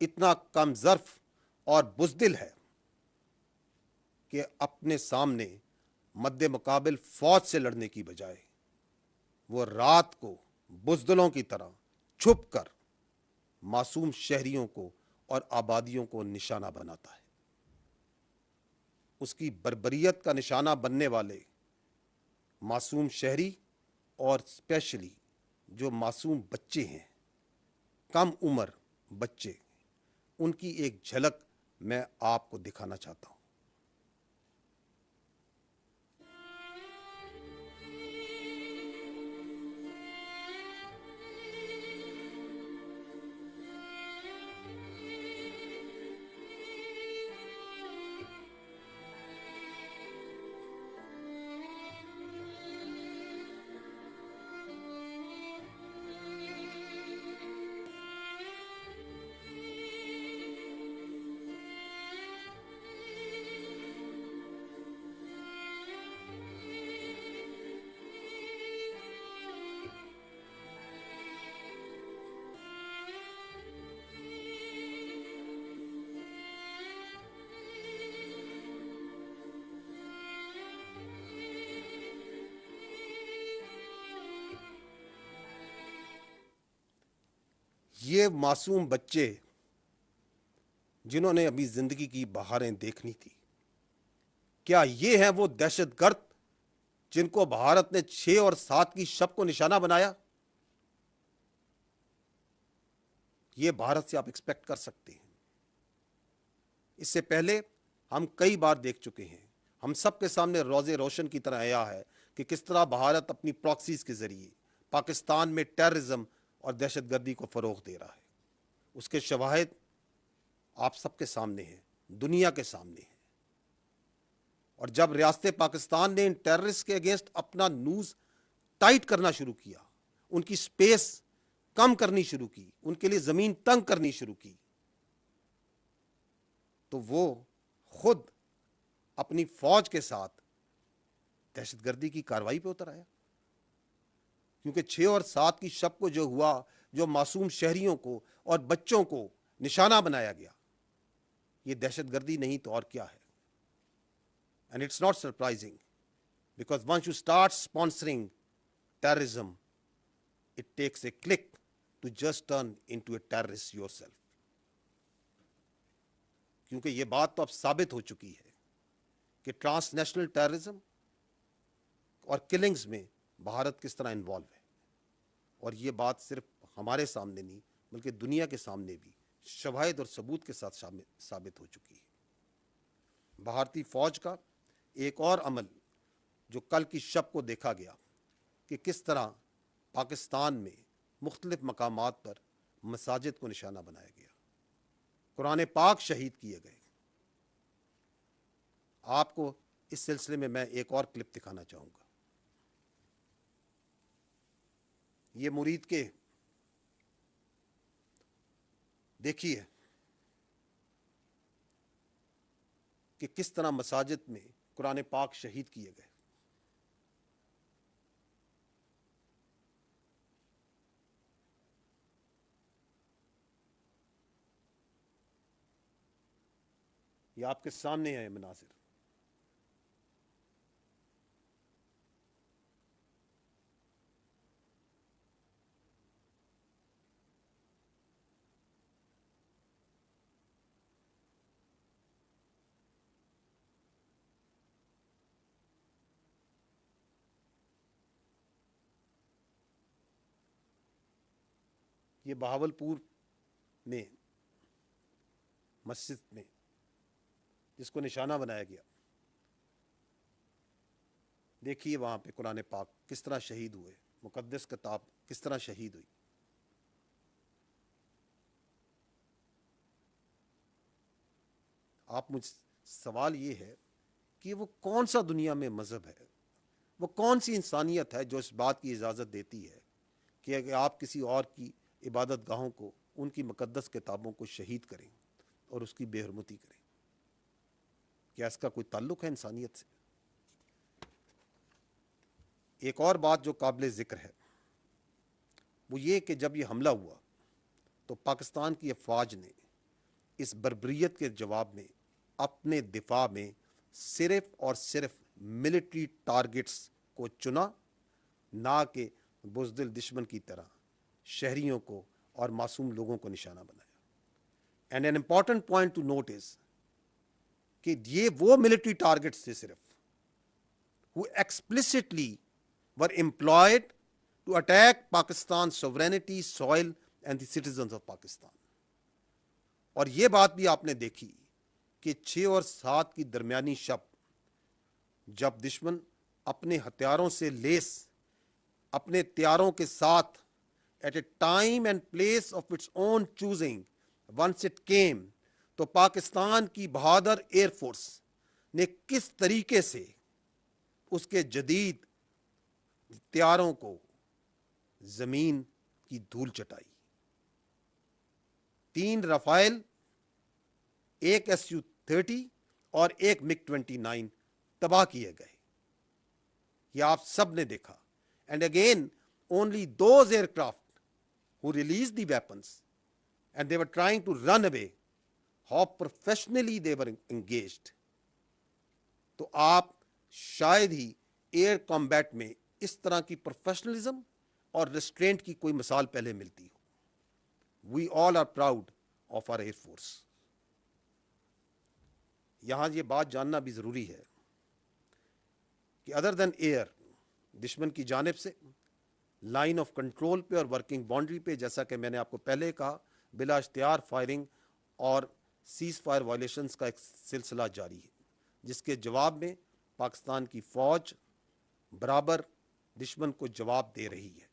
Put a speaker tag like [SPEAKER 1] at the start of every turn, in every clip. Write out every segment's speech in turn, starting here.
[SPEAKER 1] اتنا کم ظرف اور بزدل ہے کہ اپنے سامنے مد مقابل فوج سے لڑنے کی بجائے وہ رات کو بزدلوں کی طرح چھپ کر معصوم شہریوں کو اور آبادیوں کو نشانہ بناتا ہے۔ اس کی بربریت کا نشانہ بننے والے معصوم شہری اور اسپیشلی جو معصوم بچے ہیں، کم عمر بچے، ان کی ایک جھلک میں آپ کو دکھانا چاہتا ہوں۔ یہ معصوم بچے جنہوں نے ابھی زندگی کی بہاریں دیکھنی تھی، کیا یہ ہیں وہ دہشت گرد جن کو بھارت نے 6 اور 7 کی شب کو نشانہ بنایا؟ یہ بھارت سے آپ ایکسپیکٹ کر سکتے ہیں۔ اس سے پہلے ہم کئی بار دیکھ چکے ہیں، ہم سب کے سامنے روز روشن کی طرح آیا ہے کہ کس طرح بھارت اپنی پراکسیز کے ذریعے پاکستان میں ٹیررزم اور دہشت گردی کو فروغ دے رہا ہے۔ اس کے شواہد آپ سب کے سامنے ہیں، دنیا کے سامنے ہیں۔ اور جب ریاست پاکستان نے ان ٹیررسٹ کے اگینسٹ اپنا نیوز ٹائٹ کرنا شروع کیا، ان کی سپیس کم کرنی شروع کی، ان کے لیے زمین تنگ کرنی شروع کی، تو وہ خود اپنی فوج کے ساتھ دہشت گردی کی کارروائی پہ اتر آیا۔ کیونکہ 6 اور 7 کی شب کو جو ہوا، جو معصوم شہریوں کو اور بچوں کو نشانہ بنایا گیا، یہ دہشت گردی نہیں تو اور کیا ہے؟ And it's not surprising because once you start sponsoring terrorism, it takes a click to just turn into a terrorist yourself. کیونکہ یہ بات تو اب ثابت ہو چکی ہے کہ ٹرانس نیشنل ٹیررزم اور کلنگز میں بھارت کس طرح انوالو ہے، اور یہ بات صرف ہمارے سامنے نہیں بلکہ دنیا کے سامنے بھی شواہد اور ثبوت کے ساتھ ثابت ہو چکی ہے۔ بھارتی فوج کا ایک اور عمل جو کل کی شب کو دیکھا گیا کہ کس طرح پاکستان میں مختلف مقامات پر مساجد کو نشانہ بنایا گیا، قرآن پاک شہید کیے گئے۔ آپ کو اس سلسلے میں ایک اور کلپ دکھانا چاہوں گا۔ یہ مرید کے دیکھیے کہ کس طرح مساجد میں قرآن پاک شہید کیے گئے۔ یہ آپ کے سامنے ہے مناظر۔ یہ بہاولپور میں مسجد میں جس کو نشانہ بنایا گیا، دیکھیے وہاں پہ قرآن پاک کس طرح شہید ہوئے، مقدس کتاب کس طرح شہید ہوئی۔ آپ مجھ سوال یہ ہے کہ وہ کون سا دنیا میں مذہب ہے، وہ کون سی انسانیت ہے جو اس بات کی اجازت دیتی ہے کہ اگر آپ کسی اور کی عبادت گاہوں کو، ان کی مقدس کتابوں کو شہید کریں اور اس کی بے حرمتی کریں؟ کیا اس کا کوئی تعلق ہے انسانیت سے؟ ایک اور بات جو قابل ذکر ہے وہ یہ کہ جب یہ حملہ ہوا تو پاکستان کی افواج نے اس بربریت کے جواب میں اپنے دفاع میں صرف اور صرف ملٹری ٹارگٹس کو چنا، نہ کہ بزدل دشمن کی طرح شہریوں کو اور معصوم لوگوں کو نشانہ بنایا. And an important point to note is کہ یہ وہ ملٹری ٹارگٹس تھے صرف who explicitly were employed to attack Pakistan's sovereignty, soil and the citizens of Pakistan. اور یہ بات بھی آپ نے دیکھی کہ 6 اور 7 کی درمیانی شب جب دشمن اپنے ہتھیاروں سے لیس اپنے تیاروں کے ساتھ at a time and place of its own choosing once it came تو پاکستان کی بہادر ایئر فورس نے کس طریقے سے اس کے جدید تیاروں کو زمین کی دھول چٹائی. 3 رافائل، 1 Su-30 اور 1 MiG-29 تباہ کیے گئے. یہ آپ سب نے دیکھا. And again only those aircraft who released the weapons and they were trying to run away, how professionally they were engaged. تو آپ شاید ہی ایئر کمبیٹ میں اس طرح کی پروفیشنلزم اور ریسٹرینٹ کی کوئی مثال پہلے ملتی ہو. We all are proud of our air force. یہاں یہ بات جاننا بھی ضروری ہے کہ ادر دین ایئر دشمن کی جانب سے لائن آف کنٹرول پہ اور ورکنگ باؤنڈری پہ، جیسا کہ میں نے آپ کو پہلے کہا، بلا اشتہار فائرنگ اور سیز فائر وائلیشنز کا ایک سلسلہ جاری ہے، جس کے جواب میں پاکستان کی فوج برابر دشمن کو جواب دے رہی ہے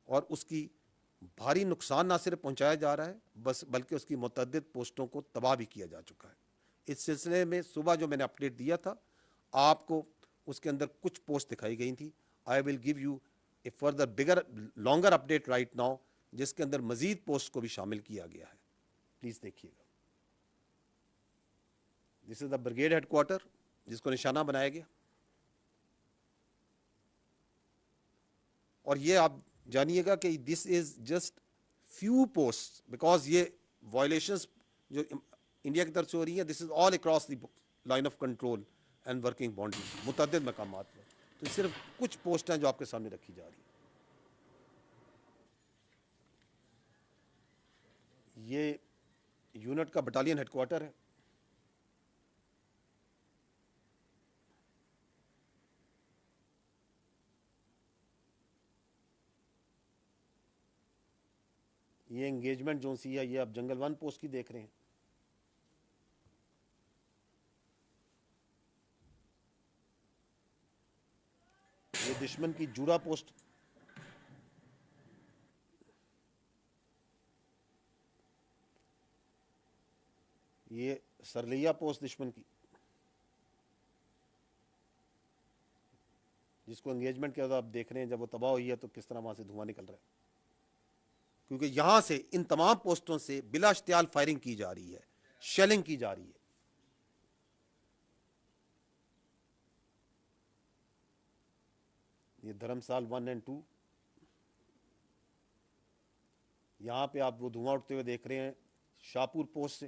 [SPEAKER 1] اور اس کی بھاری نقصان نہ صرف پہنچایا جا رہا ہے بلکہ اس کی متعدد پوسٹوں کو تباہ بھی کیا جا چکا ہے. اس سلسلے میں صبح جو میں نے اپڈیٹ دیا تھا آپ کو، اس کے اندر کچھ پوسٹ دکھائی گئی تھی. I will give you a further bigger longer update right now, جس کے اندر مزید پوسٹ کو بھی شامل کیا گیا ہے. پلیز دیکھیے گا. دس از دا بریگیڈ ہیڈ کوارٹر جس کو نشانہ بنایا گیا. اور یہ آپ جانیے گا کہ this is just few post, because یہ وائلیشنس جو انڈیا کی طرف سے ہو رہی ہیں، this is all across the Line of Control and Working Boundary, متعدد مقامات پر. تو صرف کچھ پوسٹ ہیں جو آپ کے سامنے رکھی جا رہی ہیں. یہ یونٹ کا بٹالین ہیڈ کوارٹر ہے. یہ انگیجمنٹ جو سی ہے، یہ آپ جنگل 1 پوسٹ کی دیکھ رہے ہیں. یہ دشمن کی جورا پوسٹ، یہ سرلیا پوسٹ دشمن کی، جس کو انگیجمنٹ کے بعد آپ دیکھ رہے ہیں جب وہ تباہ ہوئی ہے تو کس طرح وہاں سے دھواں نکل رہا ہے، کیونکہ یہاں سے ان تمام پوسٹوں سے بلا اشتعال فائرنگ کی جا رہی ہے، شیلنگ کی جا رہی ہے. یہ دھرمسال 1 اور 2، یہاں پہ آپ وہ دھواں اٹھتے ہوئے دیکھ رہے ہیں شاہپور پوسٹ سے.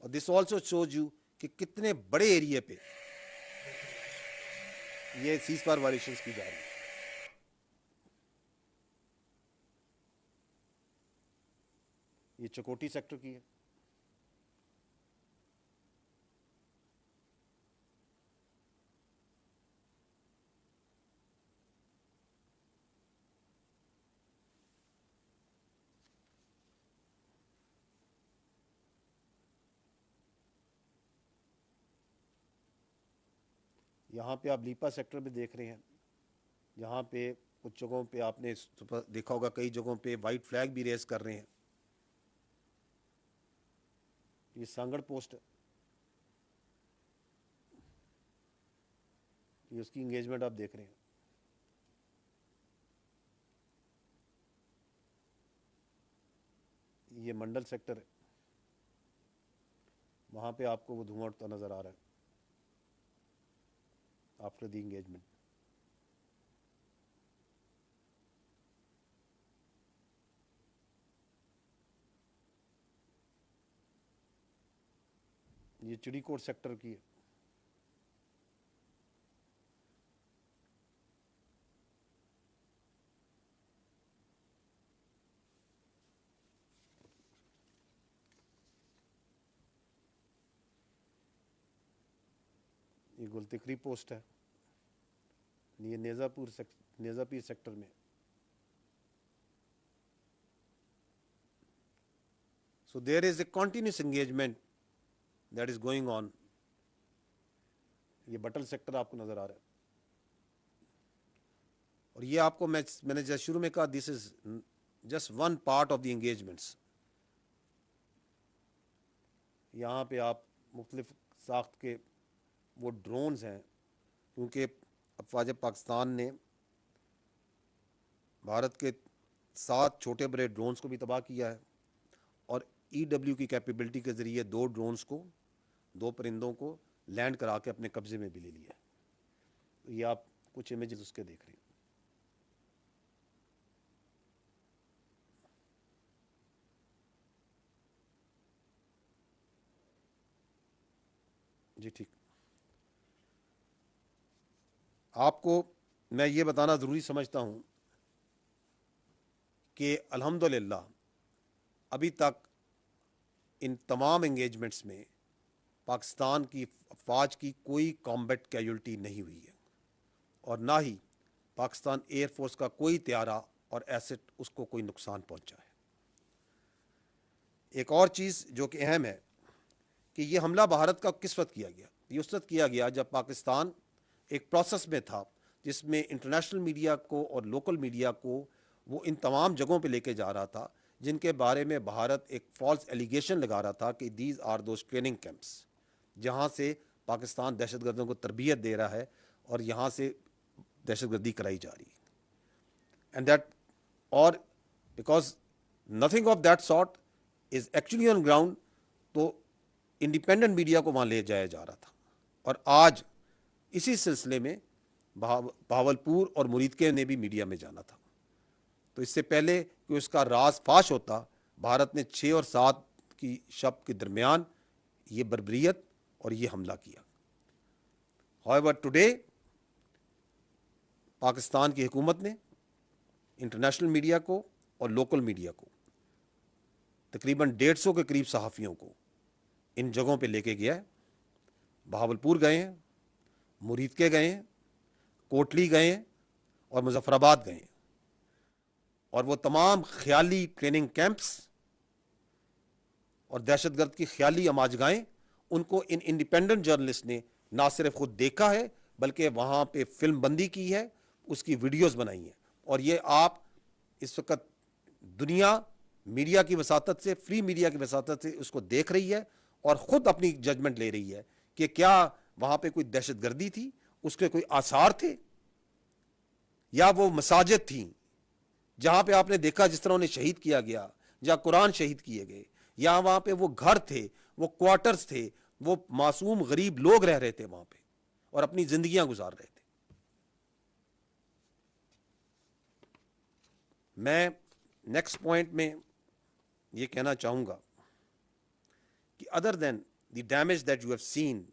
[SPEAKER 1] اور دس آلسو شوز یو کہ کتنے بڑے ایریے پہ یہ سیز فائر وائلیشنز کی جا رہی ہے. یہ چکوٹی سیکٹر کی ہے. یہاں پہ آپ لیپا سیکٹر بھی دیکھ رہے ہیں، یہاں پہ کچھ جگہوں پہ آپ نے دیکھا ہوگا کئی جگہوں پہ وائٹ فلیگ بھی ریز کر رہے ہیں. یہ سانگڑ پوسٹ ہے، یہ اس کی انگیجمنٹ آپ دیکھ رہے ہیں. یہ منڈل سیکٹر ہے، وہاں پہ آپ کو وہ دھواں اٹھتا نظر آ رہا ہے آفٹر دی انگیجمنٹ. یہ چڑی کوٹ سیکٹر کی ہے. یہ گل تکری پوسٹ ہے. یہ نیزا پیر سیکٹر میں. So there is a continuous engagement that is going on. یہ بٹل سیکٹر آپ کو نظر آ رہا ہے. اور یہ آپ کو میں نے جیسے شروع میں کہا this is just one part of the engagements. یہاں پہ آپ مختلف ساخت کے وہ ڈرونز ہیں، کیونکہ افواج پاکستان نے بھارت کے 7 چھوٹے بڑے ڈرونز کو بھی تباہ کیا ہے، اور EW کی کیپیبلٹی کے ذریعے 2 ڈرونز کو، 2 پرندوں کو لینڈ کرا کے اپنے قبضے میں بھی لے لیا ہے. تو یہ آپ کچھ امیجز اس کے دیکھ رہے ہیں. جی ٹھیک. آپ کو میں یہ بتانا ضروری سمجھتا ہوں کہ الحمدللہ ابھی تک ان تمام انگیجمنٹس میں پاکستان کی افواج کی کوئی کامبیٹ کیجولٹی نہیں ہوئی ہے، اور نہ ہی پاکستان ایئر فورس کا کوئی طیارہ اور ایسٹ اس کو کوئی نقصان پہنچا ہے. ایک اور چیز جو کہ اہم ہے کہ یہ حملہ بھارت کا کس وقت کیا گیا؟ یہ اس وقت کیا گیا جب پاکستان ایک پروسیس میں تھا جس میں انٹرنیشنل میڈیا کو اور لوکل میڈیا کو وہ ان تمام جگہوں پہ لے کے جا رہا تھا جن کے بارے میں بھارت ایک فالس ایلیگیشن لگا رہا تھا کہ these are those training camps جہاں سے پاکستان دہشت گردوں کو تربیت دے رہا ہے اور یہاں سے دہشت گردی کرائی جا رہی ہے. اینڈ دیٹ اور because nothing of that sort is actually on ground, تو انڈیپینڈنٹ میڈیا کو وہاں لے جایا جا رہا تھا. اور آج اسی سلسلے میں بہاولپور اور مریدکے نے بھی میڈیا میں جانا تھا. تو اس سے پہلے کہ اس کا راز فاش ہوتا، بھارت نے 6 اور 7 کی شب کے درمیان یہ بربریت اور یہ حملہ کیا. However, today پاکستان کی حکومت نے انٹرنیشنل میڈیا کو اور لوکل میڈیا کو تقریباً 150 کے قریب صحافیوں کو ان جگہوں پہ لے کے گیا ہے. بہاولپور گئے ہیں، مریدکے گئے ہیں، کوٹلی گئے ہیں اور مظفر آباد گئے ہیں. اور وہ تمام خیالی ٹریننگ کیمپس اور دہشت گرد کی خیالی اماجگاہیں ان کو ان انڈیپینڈنٹ جرنلسٹ نے نہ صرف خود دیکھا ہے بلکہ وہاں پہ فلم بندی کی ہے، اس کی ویڈیوز بنائی ہیں. اور یہ آپ اس وقت دنیا میڈیا کی وساطت سے، فری میڈیا کی وساطت سے اس کو دیکھ رہی ہے اور خود اپنی ججمنٹ لے رہی ہے کہ کیا وہاں پہ کوئی دہشت گردی تھی، اس کے کوئی آثار تھے، یا وہ مساجد تھیں جہاں پہ آپ نے دیکھا جس طرح انہیں شہید کیا گیا، یا قرآن شہید کیے گئے، یا وہاں پہ وہ گھر تھے، وہ کوارٹرز تھے، وہ معصوم غریب لوگ رہ رہے تھے وہاں پہ اور اپنی زندگیاں گزار رہے تھے. میں نیکسٹ پوائنٹ میں یہ کہنا چاہوں گا کہ other than the damage that you have seen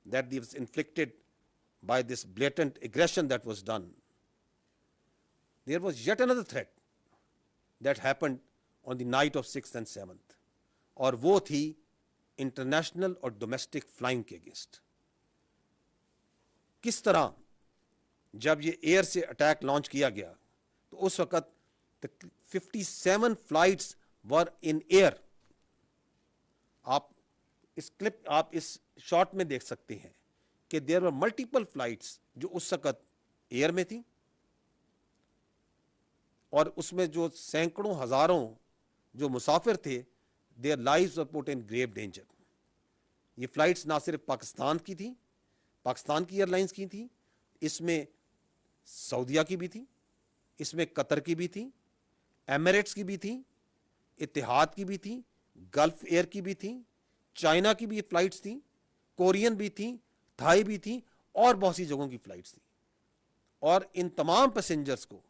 [SPEAKER 1] that was inflicted by this blatant aggression that was done, there was yet another threat that happened on the night of 6th and 7th، اور وہ تھی international اور domestic flying کے against. کس طرح جب یہ year سے اٹیک لانچ کیا گیا تو اس وقت 57 فلائٹس ور ان ایئر. آپ اس کلپ، آپ اس شارٹ میں دیکھ سکتے ہیں کہ دیر ور ملٹیپل فلائٹس جو اس وقت ایئر میں تھیں، اور اس میں جو سینکڑوں ہزاروں جو مسافر تھے their lives were put in grave danger. یہ فلائٹس نہ صرف پاکستان کی تھیں، پاکستان کی ایئر لائنس کی تھیں، اس میں سعودیہ کی بھی تھیں، اس میں قطر کی بھی تھیں، ایمریٹس کی بھی تھیں، اتحاد کی بھی تھیں، گلف ایئر کی بھی تھیں، چائنا کی بھی فلائٹس تھیں، کورین بھی تھیں، تھائی بھی تھیں، اور بہت سی جگہوں کی فلائٹس تھیں. اور ان تمام پیسنجرز کو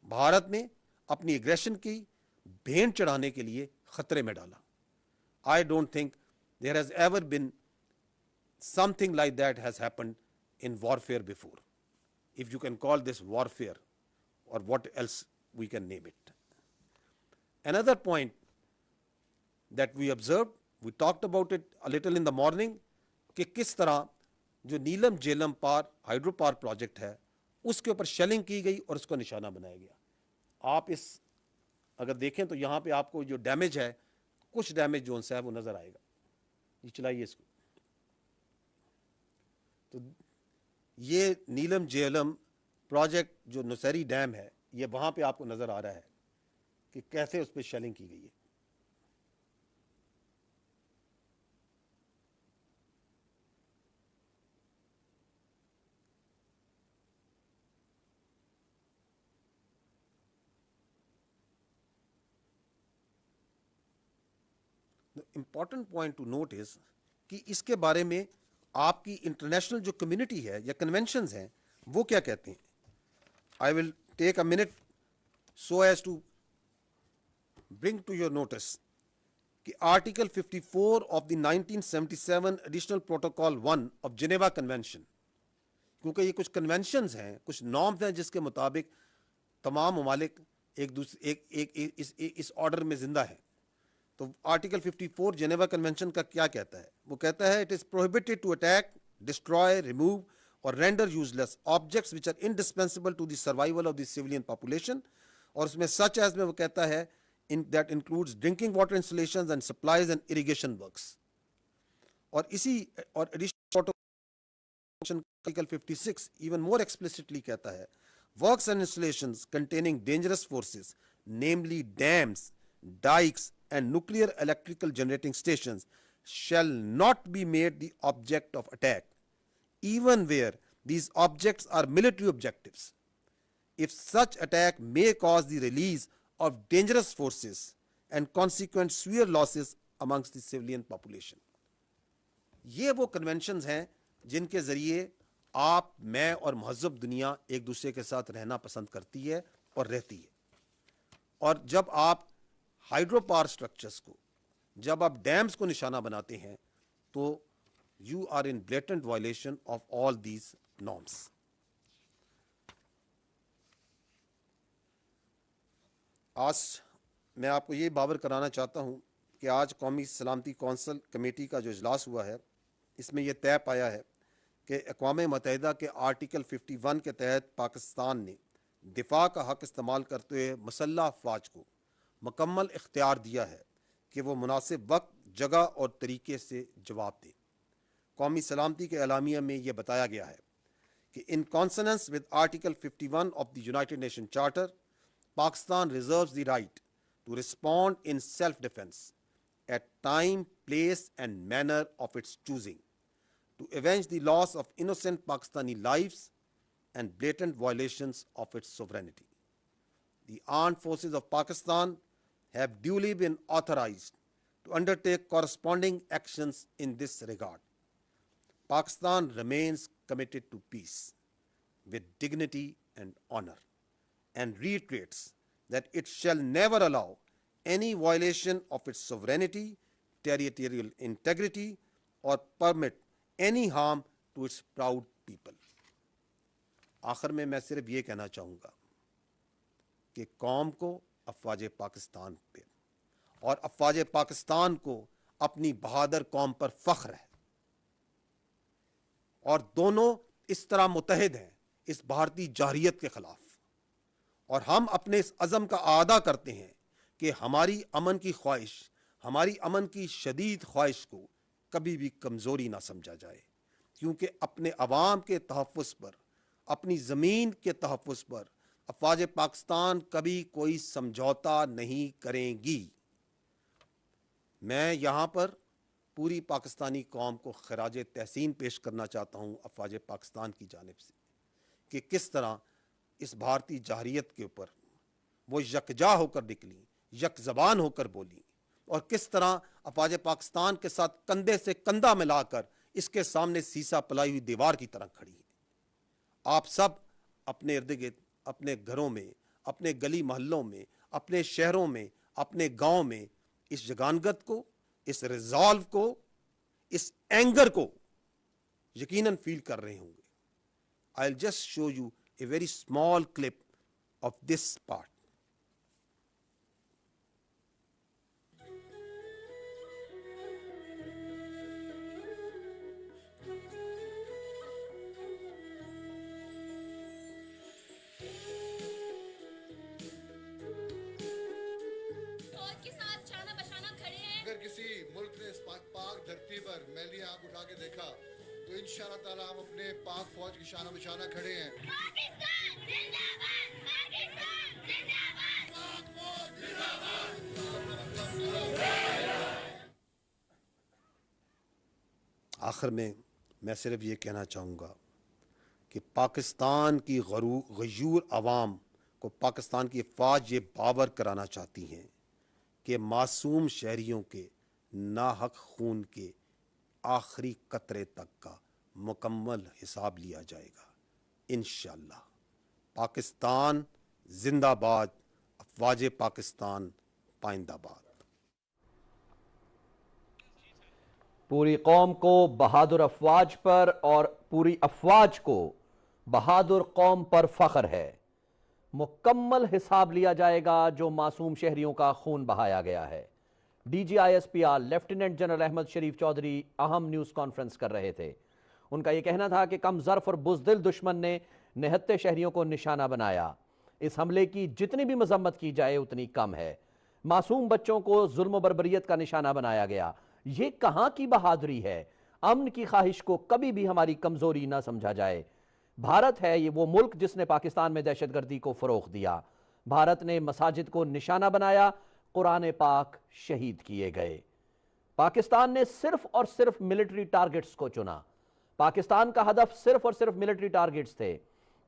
[SPEAKER 1] بھارت نے اپنی ایگریشن کی بھینٹ چڑھانے کے لیے خطرے میں ڈالا. I don't think there has ever been something like that has happened in warfare before, if you can call this warfare, or what else we can name it. Another point that we observed, we talked about it a little in the morning, کہ کس طرح جو نیلم جیلم پار hydro power project ہے اس کے اوپر shelling کی گئی اور اس کو نشانہ بنایا گیا. آپ اس اگر دیکھیں تو یہاں پہ آپ کو جو ڈیمیج ہے, کچھ ڈیمیج جو ہے وہ نظر آئے گا. یہ چلائیے اس کو. تو یہ نیلم جیلم پروجیکٹ جو نوسیری ڈیم ہے, یہ وہاں پہ آپ کو نظر آ رہا ہے کہ کیسے اس پہ شیلنگ کی گئی ہے. Important point to note is کہ اس کے بارے میں آپ کی انٹرنیشنل جو کمیونٹی ہے یا کنونشنز ہیں وہ کیا کہتے ہیں. I will take a minute so as to bring to your notice کہ article 54 of the 1977 additional protocol 1 of Geneva Convention, کیونکہ یہ کچھ کنونشنز ہیں, کچھ نارمز ہیں جس کے مطابق تمام ممالک ایک دوسرے اس آرڈر میں زندہ ہیں. تو آرٹیکل 54 جنیوا کنونشن کا کیا کہتا ہے؟ وہ کہتا ہے it is prohibited to attack, destroy, remove or render useless objects which are indispensable to the survival of the civilian population. اور اس میں سچ ایز میں وہ کہتا ہے that includes drinking water installations and supplies and irrigation works. اور اسی اور additional article 56 even more explicitly کہتا ہے works and installations containing dangerous forces namely dams, dikes and nuclear electrical generating stations shall not be made the object of attack, even where these objects are military objectives, if such attack may cause the release of dangerous forces and consequent severe losses amongst the civilian population. یہ وہ conventions ہیں جن کے ذریعے آپ, میں اور مہذب دنیا ایک دوسرے کے ساتھ رہنا پسند کرتی ہے اور رہتی ہے. اور جب آپ ہائیڈرو پاور اسٹرکچرس کو, جب آپ ڈیمز کو نشانہ بناتے ہیں تو you are in blatant violation of all these norms. آج میں آپ کو یہ باور کرانا چاہتا ہوں کہ آج قومی سلامتی کونسل کمیٹی کا جو اجلاس ہوا ہے اس میں یہ طے پایا ہے کہ اقوام متحدہ کے آرٹیکل 51 کے تحت پاکستان نے دفاع کا حق استعمال کرتے ہوئے مسلح افواج کو مکمل اختیار دیا ہے کہ وہ مناسب وقت, جگہ اور طریقے سے جواب دے. قومی سلامتی کے اعلامیہ میں یہ بتایا گیا ہے کہ in consonance with article 51 of the United Nation Charter, Pakistan reserves the right to respond in self defence at time, place and manner of its choosing to avenge the loss of innocent Pakistani lives and blatant violations of its sovereignty. The armed forces of Pakistan have duly been authorized to undertake corresponding actions in this regard. Pakistan remains committed to peace with dignity and honor and reiterates that it shall never allow any violation of its sovereignty, territorial integrity, or permit any harm to its proud people. آخر میں صرف یہ کہنا چاہوں گا کہ قوم کو افواج پاکستان پہ اور افواج پاکستان کو اپنی بہادر قوم پر فخر ہے, اور دونوں اس طرح متحد ہیں اس بھارتی جارحیت کے خلاف. اور ہم اپنے اس عزم کا اعادہ کرتے ہیں کہ ہماری امن کی خواہش, ہماری امن کی شدید خواہش کو کبھی بھی کمزوری نہ سمجھا جائے, کیونکہ اپنے عوام کے تحفظ پر, اپنی زمین کے تحفظ پر افواج پاکستان کبھی کوئی سمجھوتا نہیں کریں گی. میں یہاں پر پوری پاکستانی قوم کو خراج تحسین پیش کرنا چاہتا ہوں افواج پاکستان کی جانب سے کہ کس طرح اس بھارتی جارحیت کے اوپر وہ یکجا ہو کر نکلی, یک زبان ہو کر بولی, اور کس طرح افواج پاکستان کے ساتھ کندھے سے کندھا ملا کر اس کے سامنے سیسا پلائی ہوئی دیوار کی طرح کھڑی ہے. آپ سب اپنے ارد گرد, اپنے گھروں میں, اپنے گلی محلوں میں, اپنے شہروں میں, اپنے گاؤں میں اس جگانگت کو, اس ریزالو کو, اس اینگر کو یقیناً فیل کر رہے ہوں گے. I'll just show you a very small clip of this part.
[SPEAKER 2] اگر کسی ملک نے اس پاک دھرتی پر میلی آنکھ اٹھا کے دیکھا تو انشاءاللہ تعالی ہم اپنے پاک فوج کی شانہ بشانہ کھڑے ہیں.
[SPEAKER 3] پاکستان زندہ باد! پاکستان زندہ باد! پاک فوج زندہ باد!
[SPEAKER 1] آخر میں صرف یہ کہنا چاہوں گا کہ پاکستان کی غیور عوام کو پاکستان کی افواج یہ باور کرانا چاہتی ہیں کہ معصوم شہریوں کے ناحق خون کے آخری قطرے تک کا مکمل حساب لیا جائے گا انشاءاللہ. پاکستان زندہ باد، افواج پاکستان پائندہ باد.
[SPEAKER 4] پوری قوم کو بہادر افواج پر اور پوری افواج کو بہادر قوم پر فخر ہے. مکمل حساب لیا جائے گا جو معصوم شہریوں کا خون بہایا گیا ہے. D G I S P R lieutenant general Ahmed Sharif Chaudhry اہم نیوز کانفرنس کر رہے تھے. ان کا یہ کہنا تھا کہ کم ظرف اور بزدل دشمن نے نہتے شہریوں کو نشانہ بنایا. اس حملے کی جتنی بھی مذمت کی جائے اتنی کم ہے. معصوم بچوں کو ظلم و بربریت کا نشانہ بنایا گیا. یہ کہاں کی بہادری ہے؟ امن کی خواہش کو کبھی بھی ہماری کمزوری نہ سمجھا جائے. بھارت ہے یہ وہ ملک جس نے پاکستان میں دہشت گردی کو فروغ دیا. بھارت نے مساجد کو نشانہ بنایا، قرآن پاک شہید کیے گئے. پاکستان نے صرف اور صرف ملٹری ٹارگٹس کو چنا. پاکستان کا ہدف صرف اور صرف ملٹری ٹارگٹس تھے،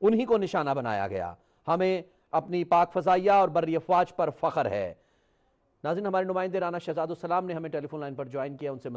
[SPEAKER 4] انہی کو نشانہ بنایا گیا. ہمیں اپنی پاک فضائیہ اور بری افواج پر فخر ہے. ناظرین، ہمارے نمائندے رانا شہزاد السلام نے ہمیں ٹیلی فون لائن پر جوائن کیا. ان سے